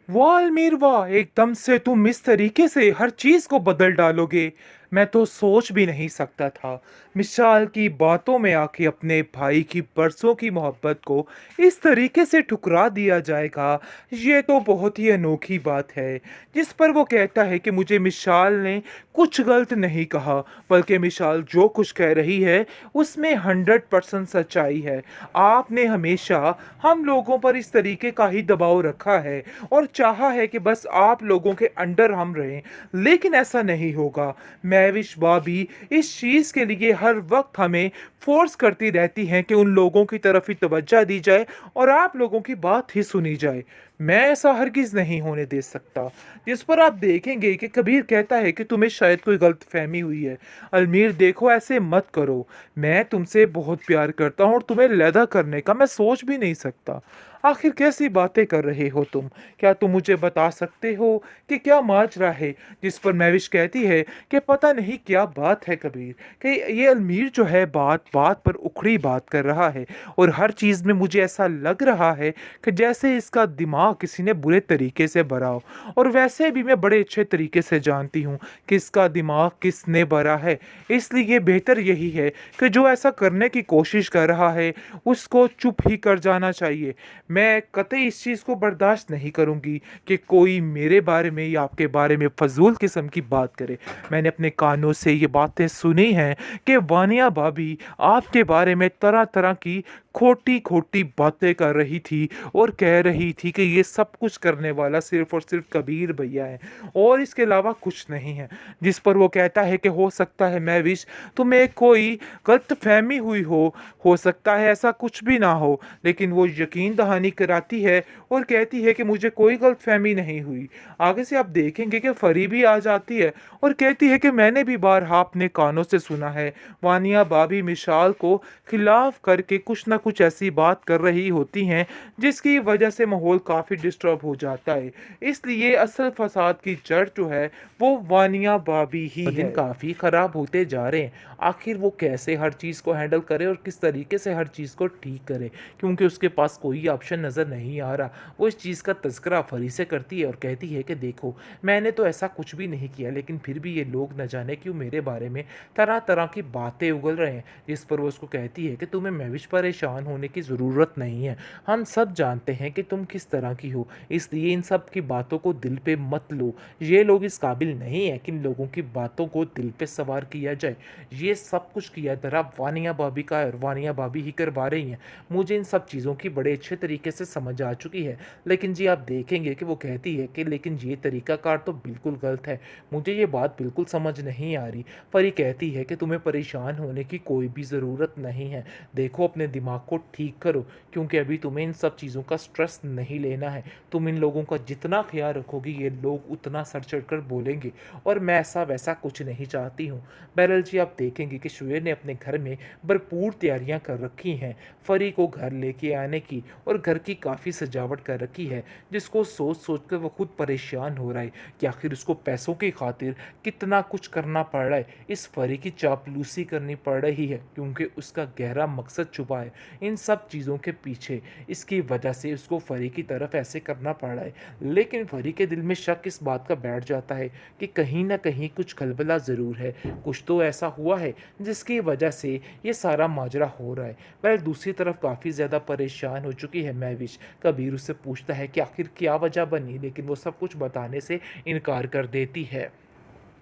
वाह अलमीर वाह! एकदम से तुम इस तरीके से हर चीज़ को बदल डालोगे, मैं तो सोच भी नहीं सकता था। मिसाल की बातों में आके अपने भाई की बरसों की मोहब्बत को इस तरीके से ठुकरा दिया जाएगा, ये तो बहुत ही अनोखी बात है। जिस पर वो कहता है कि मुझे मिसाल ने कुछ गलत नहीं कहा, बल्कि मिसाल जो कुछ कह रही है, उसमें 100% सच्चाई है। आपने हमेशा हम लोगों पर इस तरीके का ही दबाव रखा है और चाहा है कि बस आप लोगों के अंडर हम रहें, लेकिन ऐसा नहीं होगा। महविश भाभी इस चीज़ के लिए हर वक्त हमें फोर्स करती रहती हैं कि उन लोगों की तरफ ही तवज्जो दी जाए और आप लोगों की बात ही सुनी जाए। मैं ऐसा हरगिज़ नहीं होने दे सकता। जिस पर आप देखेंगे कि कबीर कहता है कि तुम्हें शायद कोई गलतफ़हमी हुई है। अलमीर देखो ऐसे मत करो। मैं तुमसे बहुत प्यार करता हूँ और तुम्हें अलहदा करने का मैं सोच भी नहीं सकता। आखिर कैसी बातें कर रहे हो तुम? क्या तुम मुझे बता सकते हो कि क्या माजरा है? जिस पर महविश कहती है कि पता नहीं क्या बात है कबीर, कि ये अलमीर जो है बात-बात पर उखड़ी बात कर रहा है और हर चीज़ में मुझे ऐसा लग रहा है कि जैसे इसका दिमाग किसी ने बुरे तरीके से भरा हो। और वैसे भी मैं बड़े अच्छे तरीके से जानती हूँ कि इसका दिमाग किसने भरा है। इसलिए बेहतर यही है कि जो ऐसा करने की कोशिश कर रहा है, उसको चुप ही कर जाना चाहिए। मैं कतई इस चीज़ को बर्दाश्त नहीं करूँगी कि कोई मेरे बारे में या आपके बारे में फ़ज़ूल किस्म की बात करे। मैंने अपने कानों से ये बातें सुनी हैं कि वानिया भाभी आपके बारे में तरह-तरह की खोटी-खोटी बातें कर रही थी और कह रही थी कि ये सब कुछ करने वाला सिर्फ़ और सिर्फ़ कबीर भैया है और इसके अलावा कुछ नहीं है। जिस पर वो कहता है कि हो सकता है महविश तुम्हें कोई गलतफ़हमी हुई हो सकता है ऐसा कुछ भी ना हो। लेकिन वो यकीन दहानी कराती है और कहती है कि मुझे कोई गलतफ़हमी नहीं हुई। आगे से आप देखेंगे कि फरी भी आ जाती है और कहती है कि मैंने भी बारहा अपने कानों से सुना है, वानिया भाभी मिसाल को खिलाफ करके कुछ ना कुछ ऐसी बात कर रही होती हैं, जिसकी वजह से माहौल काफ़ी डिस्टर्ब हो जाता है। इसलिए असल फ़साद की जड़ जो है, वो वानिया भाभी ही दिन है। काफ़ी ख़राब होते जा रहे हैं। आखिर वो कैसे हर चीज़ को हैंडल करे और किस तरीके से हर चीज़ को ठीक करे, क्योंकि उसके पास कोई ऑप्शन नज़र नहीं आ रहा। वो इस चीज़ का तज़किरा फरी से करती है और कहती है कि देखो, मैंने तो ऐसा कुछ भी नहीं किया, लेकिन फिर भी ये लोग न जाने क्यों मेरे बारे में तरह-तरह की बातें उगल रहे हैं। जिस पर वो उसको कहती है कि तुम्हें महविश परेशान होने की ज़रूरत नहीं है। हम सब जानते हैं कि तुम किस तरह की हो, इसलिए इन सब की बातों को दिल पे मत लो। ये लोग इस काबिल नहीं है कि इन लोगों की बातों को दिल पे सवार किया जाए। ये सब कुछ किया धरा वानिया भाभी का है और वानिया भाभी ही करवा रही हैं। मुझे इन सब चीज़ों की बड़े अच्छे तरीके से समझ आ चुकी है। लेकिन जी आप देखेंगे कि वो कहती है कि लेकिन ये तरीकाकार तो बिल्कुल गलत है। मुझे ये बात बिल्कुल समझ नहीं आ रही। पर ये कहती है कि तुम्हें परेशान होने की कोई भी ज़रूरत नहीं है। देखो अपने दिमाग को ठीक करो, क्योंकि अभी तुम्हें इन सब चीज़ों का स्ट्रेस नहीं लेना है। तुम इन लोगों का जितना ख्याल रखोगी, ये लोग उतना सर चढ़कर बोलेंगे और मैं ऐसा वैसा कुछ नहीं चाहती हूँ। बहरहाल जी आप देखेंगे कि शुएब ने अपने घर में भरपूर तैयारियां कर रखी हैं फरी को घर लेके आने की और घर की काफ़ी सजावट कर रखी है, जिसको सोच सोच कर वो खुद परेशान हो रहा है कि आखिर उसको पैसों की खातिर कितना कुछ करना पड़ रहा है। इस फरी की चापलूसी करनी पड़ रही है क्योंकि उसका गहरा मकसद छुपा है इन सब चीज़ों के पीछे। इसकी वजह से उसको फरी की तरफ ऐसे करना पड़ रहा है। लेकिन फरी के दिल में शक इस बात का बैठ जाता है कि कहीं ना कहीं कुछ खलबला ज़रूर है, कुछ तो ऐसा हुआ है जिसकी वजह से ये सारा माजरा हो रहा है। वह दूसरी तरफ काफ़ी ज़्यादा परेशान हो चुकी है महविश। कबीर उससे पूछता है कि आखिर क्या वजह बनी, लेकिन वो सब कुछ बताने से इनकार कर देती है।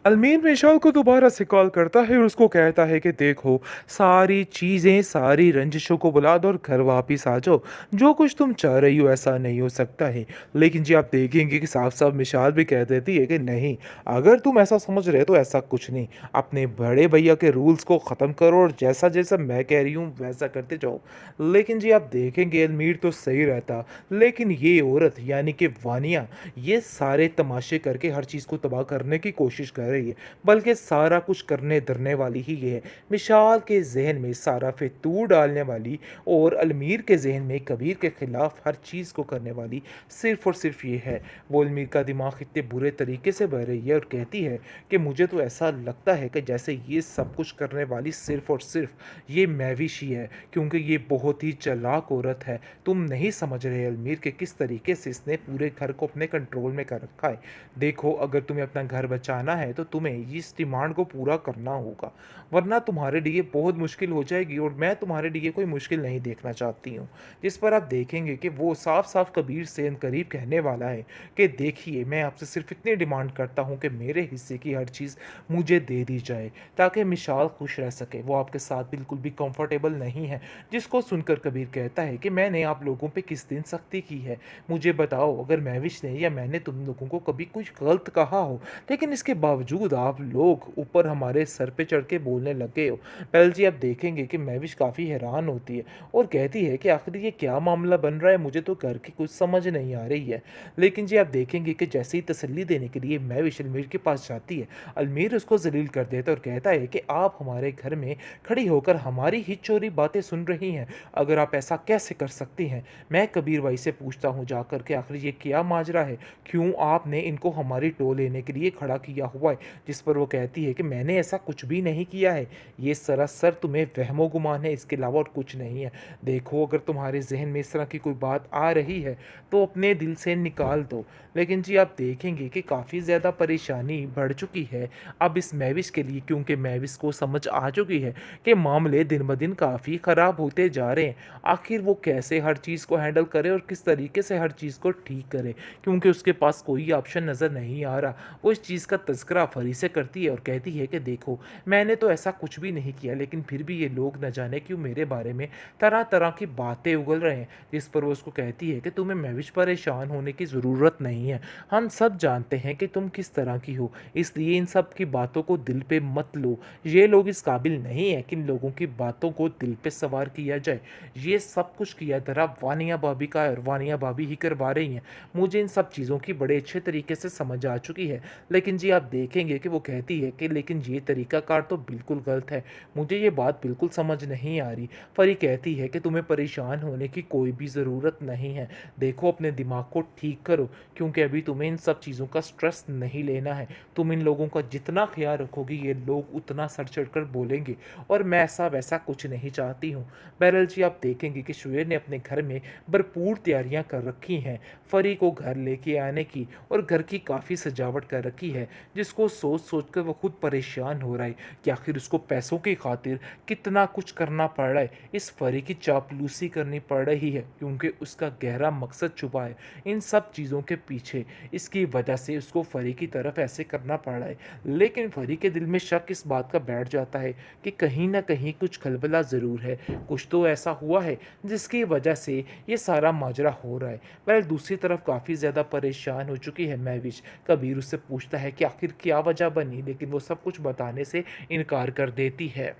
अलमीर विशाल को दोबारा से कॉल करता है और उसको कहता है कि देखो, सारी चीज़ें सारी रंजिशों को बुला दो और घर वापस आ जाओ। जो कुछ तुम चाह रही हो ऐसा नहीं हो सकता है। लेकिन जी आप देखेंगे कि साफ साफ मिसाल भी कह देती है कि नहीं, अगर तुम ऐसा समझ रहे हो तो ऐसा कुछ नहीं। अपने बड़े भैया के रूल्स को ख़त्म करो और जैसा जैसा मैं कह रही हूँ वैसा करते जाओ। लेकिन जी आप देखेंगे अलमीर तो सही रहता, लेकिन ये औरत यानी कि वानिया, ये सारे तमाशे करके हर चीज़ को तबाह करने की कोशिश कर रही है, बल्कि सारा कुछ करने धरने वाली ही ये है। मिशाल के ज़हन में सारा फितूर डालने वाली और अलमीर के ज़हन में कबीर के खिलाफ हर चीज़ को करने वाली सिर्फ़ और सिर्फ़ ये है। वो अलमीर का दिमाग इतने बुरे तरीके से बह रही है और कहती है कि मुझे तो ऐसा लगता है कि जैसे ये सब कुछ करने वाली सिर्फ़ और सिर्फ़ ये महविश ही है, क्योंकि ये बहुत ही चालाक औरत है। तुम नहीं समझ रहे अलमीर कि किस तरीके से इसने पूरे घर को अपने कंट्रोल में कर रखा है। देखो, अगर तुम्हें अपना घर बचाना है तो तुम्हें इस डिमांड को पूरा करना होगा, वरना तुम्हारे लिए बहुत मुश्किल हो जाएगी और मैं तुम्हारे लिए कोई मुश्किल नहीं देखना चाहती हूँ। जिस पर आप देखेंगे कि वो साफ-साफ कबीर से करीब कहने वाला है कि देखिए, मैं आपसे सिर्फ़ इतनी डिमांड करता हूँ कि मेरे हिस्से की हर चीज़ मुझे दे दी जाए, ताकि मिशाल खुश रह सके। वो आपके साथ बिल्कुल भी कंफर्टेबल नहीं है। जिसको सुनकर कबीर कहता है कि मैंने आप लोगों पे किस दिन सख्ती की है? मुझे बताओ, अगर महविश ने या मैंने तुम लोगों को कभी कुछ गलत कहा हो, लेकिन इसके बावजूद आप लोग ऊपर हमारे सर पे चढ़ के बोलने लग गए हो। पहल जी, आप देखेंगे कि महविश काफ़ी हैरान होती है और कहती है कि आखिर ये क्या मामला बन रहा है, मुझे तो घर की कुछ समझ नहीं आ रही है। लेकिन जी, आप देखेंगे कि जैसे ही तसल्ली देने के लिए महविश अलमीर के पास जाती है, अलमीर उसको ज़लील कर देता है और कहता है कि आप हमारे घर में खड़ी होकर हमारी ही चोरी बातें सुन रही हैं। अगर आप ऐसा कैसे कर सकती हैं? मैं कबीर भाई से पूछता हूँ जाकर के आखिर ये क्या माजरा है? क्यों आपने इनको हमारी टो लेने के लिए खड़ा किया हुआ है? जिस पर वो कहती है कि मैंने ऐसा कुछ भी नहीं किया है। ये सरासर तुम्हें वहमो-गुमान है, इसके अलावा और कुछ नहीं है। देखो, अगर तुम्हारे ज़हन में इस तरह की कोई बात आ रही है, तो अपने दिल से निकाल दो। लेकिन जी, आप देखेंगे कि काफ़ी ज़्यादा परेशानी बढ़ चुकी है अब इस महविश के लिए, क्योंकि महविश को समझ आ चुकी है कि मामले दिन-ब-दिन काफ़ी ख़राब होते जा रहे हैं। आखिर वो कैसे हर चीज़ को हैंडल करे और किस तरीके से हर चीज़ को ठीक करे, क्योंकि उसके पास कोई ऑप्शन नज़र नहीं आ रहा। वो इस चीज़ का तज़किरा फरी से करती है और कहती है कि देखो, मैंने तो ऐसा कुछ भी नहीं किया, लेकिन फिर भी ये लोग न जाने क्यों मेरे बारे में तरह-तरह की बातें उगल रहे हैं। जिस पर वो उसको कहती है कि तुम्हें महविश परेशान होने की ज़रूरत नहीं है। हम सब जानते हैं कि तुम किस तरह की हो, इसलिए इन सब की बातों को दिल पे मत लो। ये लोग इस काबिल नहीं है कि इन लोगों की बातों को दिल पे सवार किया जाए। ये सब कुछ किया धरा वानिया भाभी का है और वानिया भाभी ही करवा रही हैं। मुझे इन सब चीज़ों की बड़े अच्छे तरीके से समझ आ चुकी है। लेकिन जी, आप देखेंगे कि वो कहती है कि लेकिन ये तरीकाकार तो बिल्कुल गलत है। मुझे ये बात बिल्कुल समझ नहीं आ रही। परी कहती है कि तुम्हें परेशान होने की कोई भी ज़रूरत नहीं है। देखो, अपने दिमाग को ठीक करो, क्योंकि अभी तुम्हें इन सब चीज़ों का स्ट्रेस नहीं लेना है। तुम इन लोगों का जितना ख्याल रखोगी, ये लोग उतना सर चढ़कर बोलेंगे और मैं ऐसा वैसा कुछ नहीं चाहती हूँ। बहरहाल जी, आप देखेंगे कि शुएब ने अपने घर में भरपूर तैयारियां कर रखी हैं फरी को घर लेके आने की, और घर की काफ़ी सजावट कर रखी है, जिसको सोच सोच कर वो खुद परेशान हो रहा है कि आखिर उसको पैसों की खातिर कितना कुछ करना पड़ रहा है। इस फरी की चापलूसी करनी पड़ रही है, क्योंकि उसका गहरा मकसद छुपा है इन सब चीज़ों के पीछे। इसकी वजह से उसको फरी की तरफ ऐसे करना पड़ रहा है। लेकिन फरी के दिल में शक इस बात का बैठ जाता है कि कहीं ना कहीं कुछ खलबला ज़रूर है, कुछ तो ऐसा हुआ है जिसकी वजह से ये सारा माजरा हो रहा है। वह दूसरी तरफ काफ़ी ज़्यादा परेशान हो चुकी है महविश। कबीर उससे पूछता है कि आखिर क्या वजह बनी, लेकिन वो सब कुछ बताने से इनकार कर देती है।